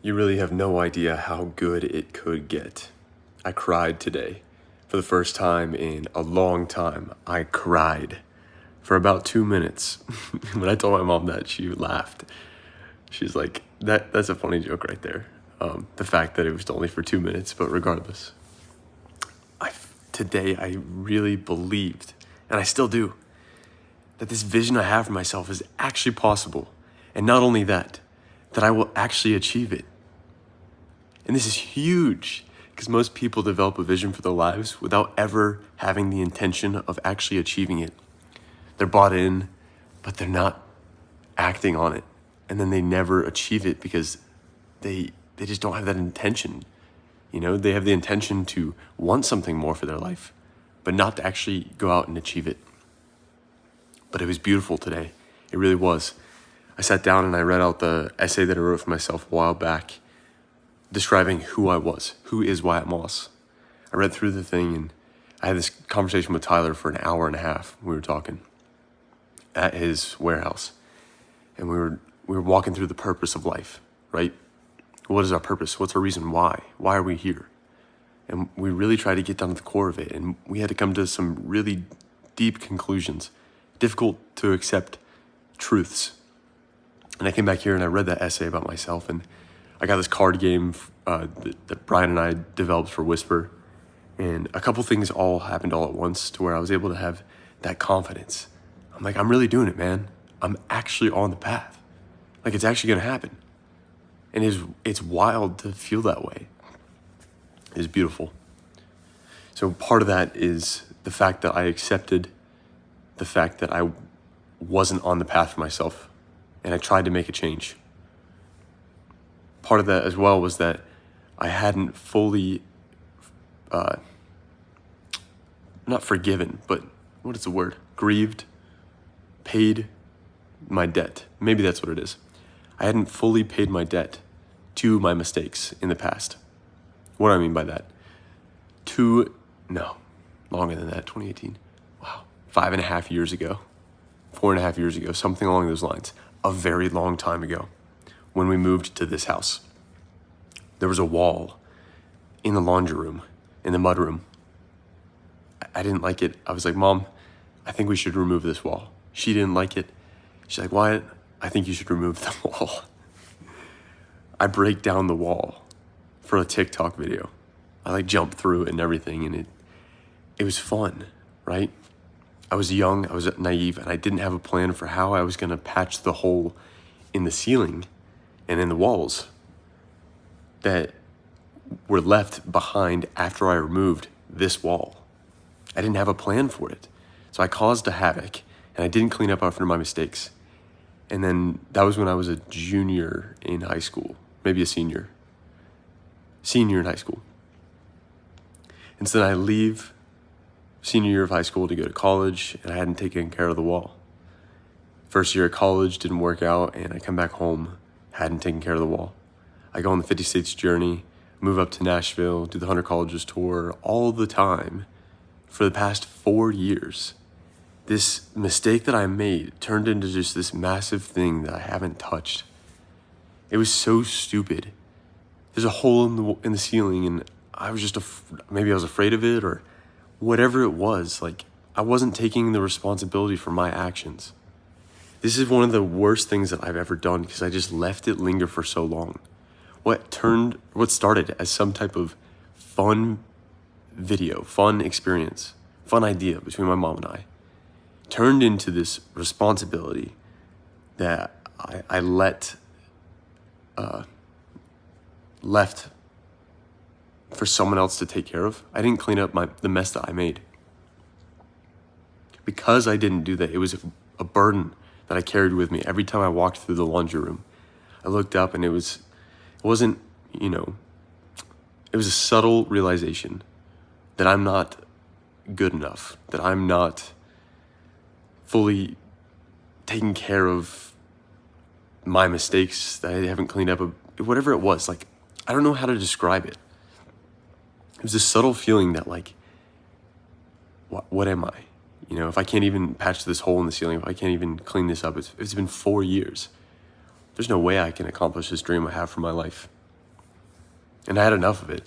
You really have no idea how good it could get. I cried today. For the first time in a long time, I cried for about 2 minutes. When I told my mom that, she laughed. She's like, that's a funny joke right there. The fact that it was only for 2 minutes, but regardless. Today I really believed, and I still do, that this vision I have for myself is actually possible. And not only that I will actually achieve it. And this is huge because most people develop a vision for their lives without ever having the intention of actually achieving it. They're bought in, but they're not acting on it. And then they never achieve it because they just don't have that intention. You know, they have the intention to want something more for their life, but not to actually go out and achieve it. But it was beautiful today. It really was. I sat down and I read out the essay that I wrote for myself a while back, describing who I was, who is Wyatt Moss. I read through the thing and I had this conversation with Tyler for an hour and a half. We were talking at his warehouse, and we were walking through the purpose of life, right? What is our purpose? What's our reason why? Why are we here? And we really tried to get down to the core of it, and we had to come to some really deep conclusions, difficult to accept truths. And I came back here and I read that essay about myself, and I got this card game that Brian and I developed for Whisper, and a couple things all happened all at once to where I was able to have that confidence. I'm like, I'm really doing it, man. I'm actually on the path. Like, it's actually gonna happen. And it's wild to feel that way. It's beautiful. So part of that is the fact that I accepted the fact that I wasn't on the path for myself, and I tried to make a change. Part of that as well was that I hadn't fully, not forgiven, but what is the word? Grieved, paid my debt. Maybe that's what it is. I hadn't fully paid my debt to my mistakes in the past. What do I mean by that? Longer than that, 2018. Wow, 5.5 years ago, 4.5 years ago, something along those lines. A very long time ago, when we moved to this house, there was a wall in the laundry room, in the mud room. I didn't like it. I was like, Mom, I think we should remove this wall. She didn't like it. She's like, Wyatt, I think you should remove the wall. I break down the wall for a TikTok video. I jump through it and everything, and it was fun, right? I was young, I was naive, and I didn't have a plan for how I was gonna patch the hole in the ceiling and in the walls that were left behind after I removed this wall. I didn't have a plan for it. So I caused a havoc, and I didn't clean up after my mistakes. And then that was when I was a junior in high school, maybe a senior in high school. And so then I leave senior year of high school to go to college, and I hadn't taken care of the wall. First year of college didn't work out, and I come back home, hadn't taken care of the wall. I go on the 50 states journey, move up to Nashville, do the 100 colleges tour all the time for the past 4 years. This mistake that I made turned into just this massive thing that I haven't touched. It was so stupid. There's a hole in the ceiling, and I was just maybe I was afraid of it or whatever it was. I wasn't taking the responsibility for my actions. This is one of the worst things that I've ever done because I just left it linger for so long. What started as some type of fun video, fun experience, fun idea between my mom and I, turned into this responsibility that I left for someone else to take care of. I didn't clean up the mess that I made. Because I didn't do that, it was a burden that I carried with me every time I walked through the laundry room. I looked up and it was a subtle realization that I'm not good enough, that I'm not fully taking care of my mistakes, that I haven't cleaned up, whatever it was. I don't know how to describe it. It was this subtle feeling that what am I? If I can't even patch this hole in the ceiling, if I can't even clean this up, it's been 4 years. There's no way I can accomplish this dream I have for my life. And I had enough of it.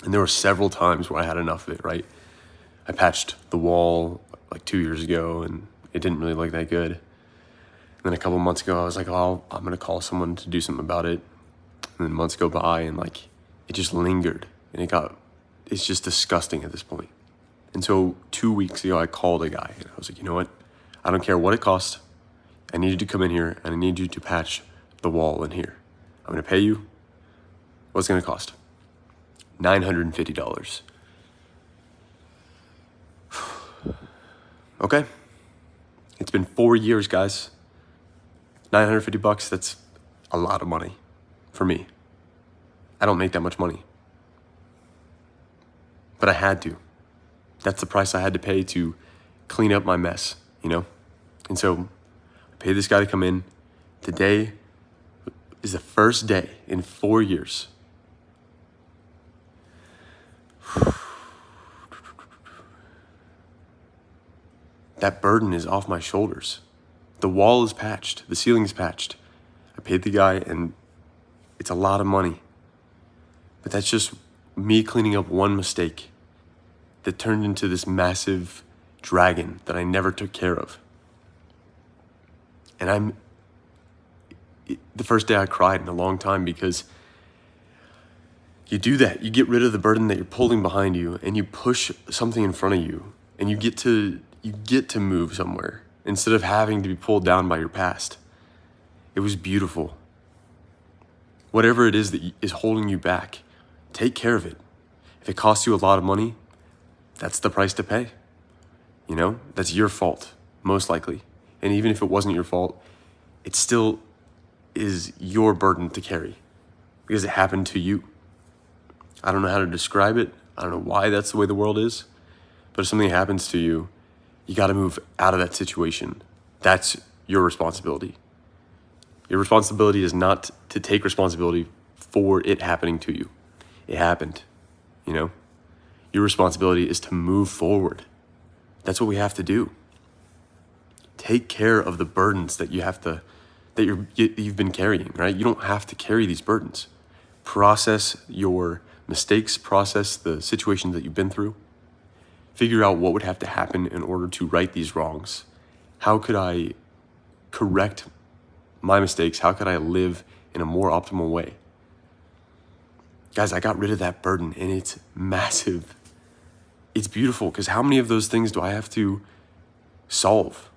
And there were several times where I had enough of it, right? I patched the wall like 2 years ago and it didn't really look that good. And then a couple months ago, I was like, oh, I'm going to call someone to do something about it. And then months go by and like it just lingered and it's just disgusting at this point. And so 2 weeks ago, I called a guy and I was like, you know what? I don't care what it costs. I need you to come in here and I need you to patch the wall in here. I'm going to pay you. What's it going to cost? $950. Okay. It's been 4 years, guys. $950, that's a lot of money for me. I don't make that much money. But I had to. That's the price I had to pay to clean up my mess, you know? And so I paid this guy to come in. Today is the first day in 4 years. That burden is off my shoulders. The wall is patched. The ceiling is patched. I paid the guy and it's a lot of money. But that's just me cleaning up one mistake that turned into this massive dragon that I never took care of. And the first day I cried in a long time because you do that. You get rid of the burden that you're pulling behind you and you push something in front of you and you get to move somewhere instead of having to be pulled down by your past. It was beautiful. Whatever it is that is holding you back, take care of it. If it costs you a lot of money, that's the price to pay. You know, that's your fault, most likely. And even if it wasn't your fault, it still is your burden to carry because it happened to you. I don't know how to describe it. I don't know why that's the way the world is. But if something happens to you, you got to move out of that situation. That's your responsibility. Your responsibility is not to take responsibility for it happening to you. It happened, you know? Your responsibility is to move forward. That's what we have to do. Take care of the burdens that you've been carrying, right? You don't have to carry these burdens. Process your mistakes, process the situations that you've been through. Figure out what would have to happen in order to right these wrongs. How could I correct my mistakes? How could I live in a more optimal way? Guys, I got rid of that burden and it's massive. It's beautiful because how many of those things do I have to solve?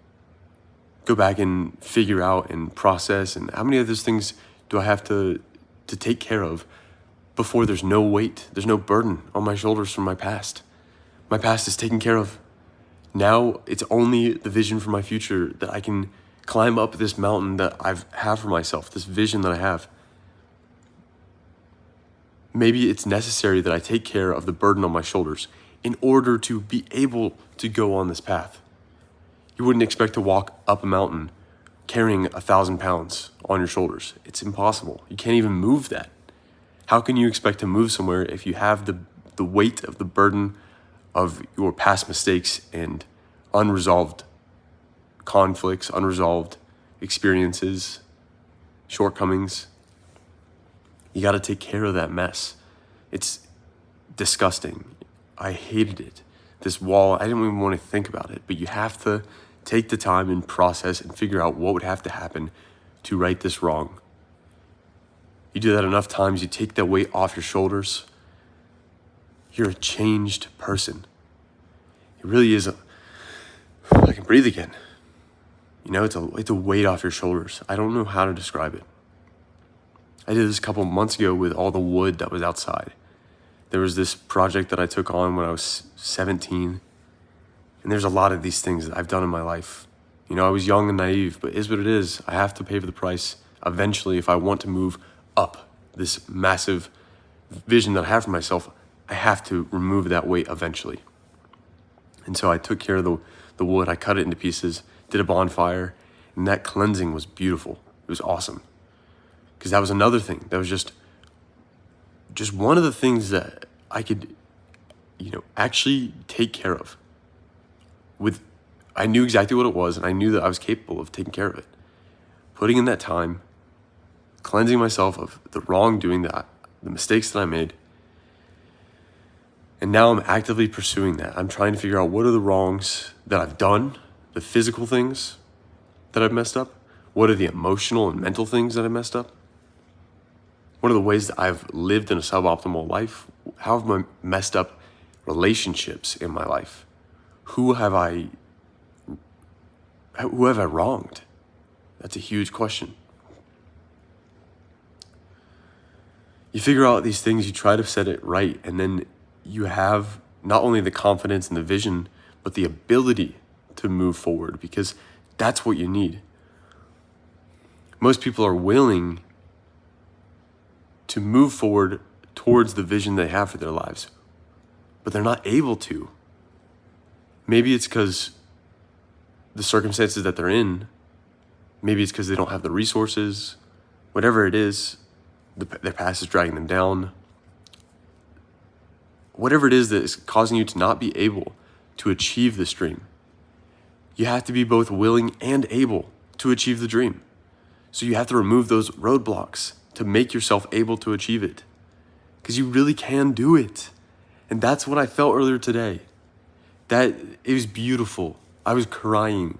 Go back and figure out and process, and how many of those things do I have to take care of before there's no weight, there's no burden on my shoulders from my past? My past is taken care of. Now it's only the vision for my future that I can climb up this mountain that I have for myself, this vision that I have. Maybe it's necessary that I take care of the burden on my shoulders in order to be able to go on this path. You wouldn't expect to walk up a mountain carrying 1,000 pounds on your shoulders. It's impossible. You can't even move that. How can you expect to move somewhere if you have the weight of the burden of your past mistakes and unresolved conflicts, unresolved experiences, shortcomings? You got to take care of that mess. It's disgusting. I hated it. This wall, I didn't even want to think about it, but you have to take the time and process and figure out what would have to happen to right this wrong. You do that enough times, you take that weight off your shoulders. You're a changed person. It really is I can breathe again. You know, it's a weight off your shoulders. I don't know how to describe it. I did this a couple months ago with all the wood that was outside. There was this project that I took on when I was 17. And there's a lot of these things that I've done in my life. You know, I was young and naive, but it is what it is. I have to pay for the price eventually if I want to move up this massive vision that I have for myself. I have to remove that weight eventually. And so I took care of the wood. I cut it into pieces, did a bonfire, and that cleansing was beautiful. It was awesome. Because that was another thing. That was just one of the things that I could, actually take care of. I knew exactly what it was, and I knew that I was capable of taking care of it. Putting in that time, cleansing myself of the wrongdoing that the mistakes that I made. And now I'm actively pursuing that. I'm trying to figure out what are the wrongs that I've done, the physical things that I've messed up. What are the emotional and mental things that I messed up? What are the ways that I've lived in a suboptimal life? How have I messed up relationships in my life? Who have I wronged? That's a huge question. You figure out these things, you try to set it right, and then you have not only the confidence and the vision, but the ability to move forward, because that's what you need. Most people are willing to move forward towards the vision they have for their lives, but they're not able to. Maybe it's because the circumstances that they're in, maybe it's because they don't have the resources, whatever it is, their past is dragging them down. Whatever it is that is causing you to not be able to achieve this dream, you have to be both willing and able to achieve the dream. So you have to remove those roadblocks to make yourself able to achieve it, because you really can do it. And that's what I felt earlier today. That it was beautiful. I was crying.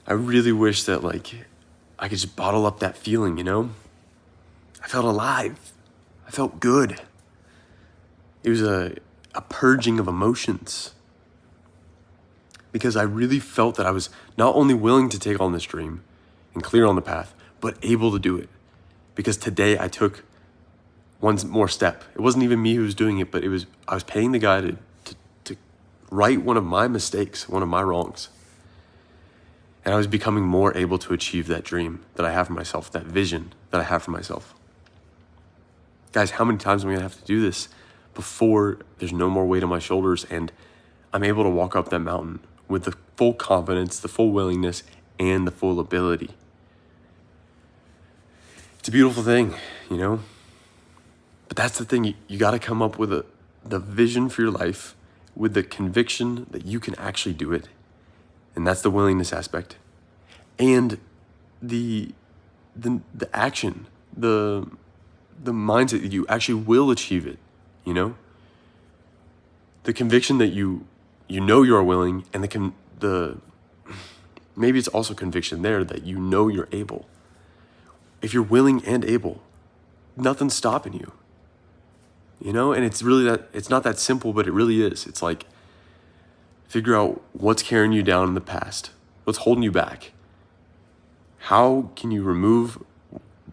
I really wish that I could just bottle up that feeling, I felt alive. I felt good. It was a purging of emotions, because I really felt that I was not only willing to take on this dream and clear on the path, but able to do it. Because today I took one more step. It wasn't even me who was doing it, but I was paying the guy to right one of my mistakes, one of my wrongs. And I was becoming more able to achieve that dream that I have for myself, that vision that I have for myself. Guys, how many times am I gonna have to do this before there's no more weight on my shoulders and I'm able to walk up that mountain with the full confidence, the full willingness, and the full ability? It's a beautiful thing, But that's the thing, you gotta come up with the vision for your life with the conviction that you can actually do it. And that's the willingness aspect. And the action, the mindset that you actually will achieve it, The conviction that you are willing, and maybe it's also conviction there that you're able. If you're willing and able, nothing's stopping you. And it's really it's not that simple, but it really is. It's like, figure out what's carrying you down in the past, what's holding you back. How can you remove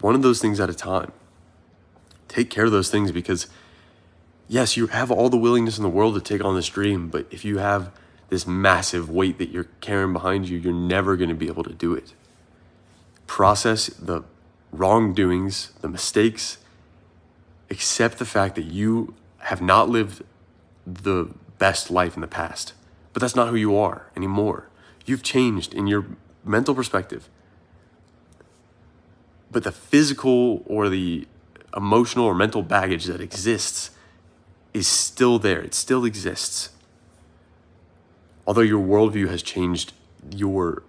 one of those things at a time? Take care of those things, because yes, you have all the willingness in the world to take on this dream, but if you have this massive weight that you're carrying behind you, you're never going to be able to do it. Process the wrongdoings, the mistakes. Accept the fact that you have not lived the best life in the past, but that's not who you are anymore. You've changed in your mental perspective, but the physical or the emotional or mental baggage that exists is still there. It still exists. Although your worldview has changed, the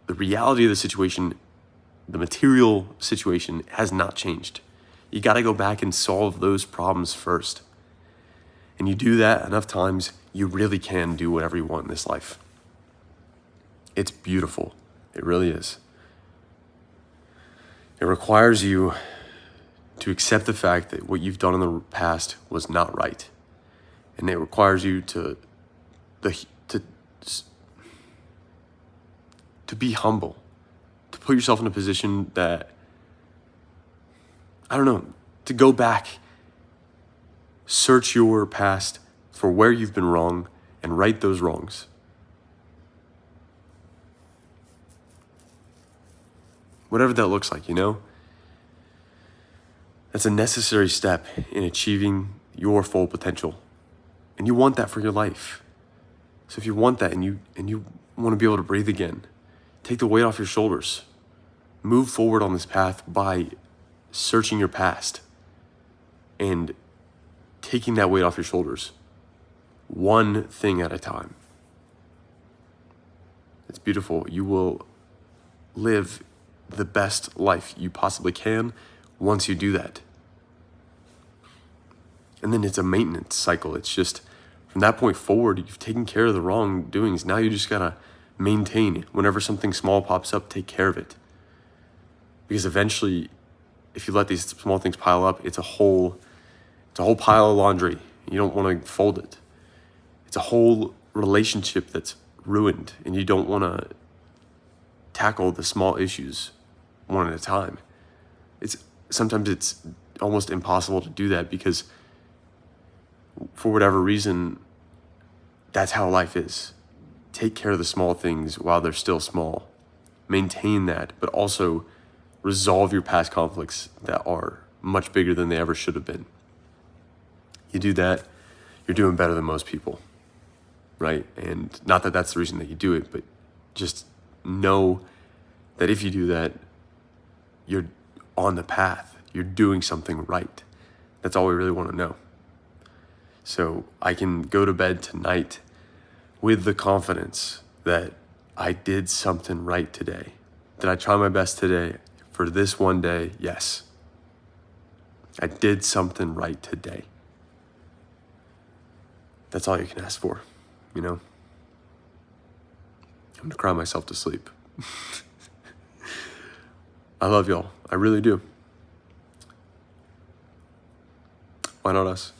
reality of the situation, the material situation, has not changed. You got to go back and solve those problems first. And you do that enough times, you really can do whatever you want in this life. It's beautiful. It really is. It requires you to accept the fact that what you've done in the past was not right. And it requires you to be humble, to put yourself in a position that, to go back, search your past for where you've been wrong and right those wrongs. Whatever that looks like, That's a necessary step in achieving your full potential. And you want that for your life. So if you want that and you want to be able to breathe again, take the weight off your shoulders. Move forward on this path by searching your past and taking that weight off your shoulders, one thing at a time. It's beautiful. You will live the best life you possibly can once you do that. And then it's a maintenance cycle. It's just from that point forward, you've taken care of the wrongdoings. Now you just gotta maintain. Whenever something small pops up, take care of it. Because eventually, if you let these small things pile up, it's a whole pile of laundry. You don't want to fold it. It's a whole relationship that's ruined, and you don't want to tackle the small issues one at a time. Sometimes it's almost impossible to do that because for whatever reason, that's how life is. Take care of the small things while they're still small. Maintain that, but also resolve your past conflicts that are much bigger than they ever should have been. You do that, you're doing better than most people, right? And not that that's the reason that you do it, but just know that if you do that, you're on the path. You're doing something right. That's all we really want to know. So I can go to bed tonight with the confidence that I did something right today. Did I try my best today for this one day? Yes. I did something right today. That's all you can ask for, you know? I'm gonna cry myself to sleep. I love y'all. I really do. Why not us?